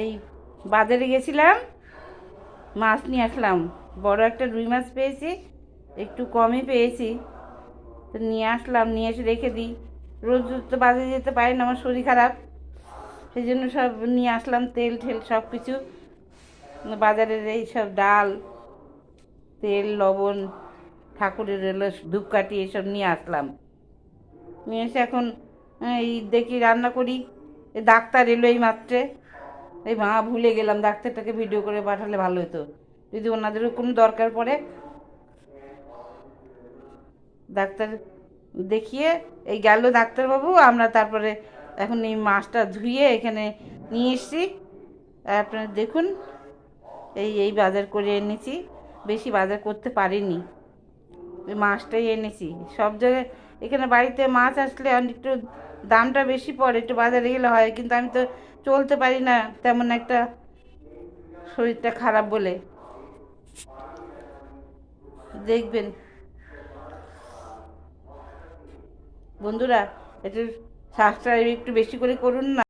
এই বাজারে গেছিলাম, মাছ নিয়ে আসলাম। বড় একটা রুই মাছ পেয়েছি, একটু কমই পেয়েছি, তো নিয়ে আসলাম, নিয়ে এসে রেখে দিই। রোজ রোজ তো বাজারে যেতে পারি না, আমার শরীর খারাপ, সেই জন্য সব নিয়ে আসলাম, তেল ঠেল সব কিছু। বাজারের এই সব ডাল, তেল, লবণ, ঠাকুরের এলো ধূপকাঠি, এসব নিয়ে আসলাম। নিয়ে এসে এখন এই দেখি রান্না করি। এই ডাক্তার এলো এই মাত্রে। এই মা, ভুলে গেলাম, ডাক্তারটাকে ভিডিও করে পাঠালে ভালো হতো, যদি ওনাদেরও কোনো দরকার পড়ে। ডাক্তার দেখিয়ে এই গেল ডাক্তারবাবু, আমরা তারপরে এখন এই মাছটা ধুয়ে এখানে নিয়ে এসেছি। আপনারা দেখুন, এই এই বাজার করে এনেছি, বেশি বাজার করতে পারিনি, ওই মাছটাই এনেছি। সব জায়গায় এখানে বাড়িতে মাছ আসলে একটু দামটা বেশি পড়ে, একটু বাজারে গেলে হয়, কিন্তু আমি তো চলতে পারি না তেমন একটা, শরীরটা খারাপ বলে। দেখবেন বন্ধুরা, একটু সাবস্ক্রাইব একটু বেশি করে করুন না।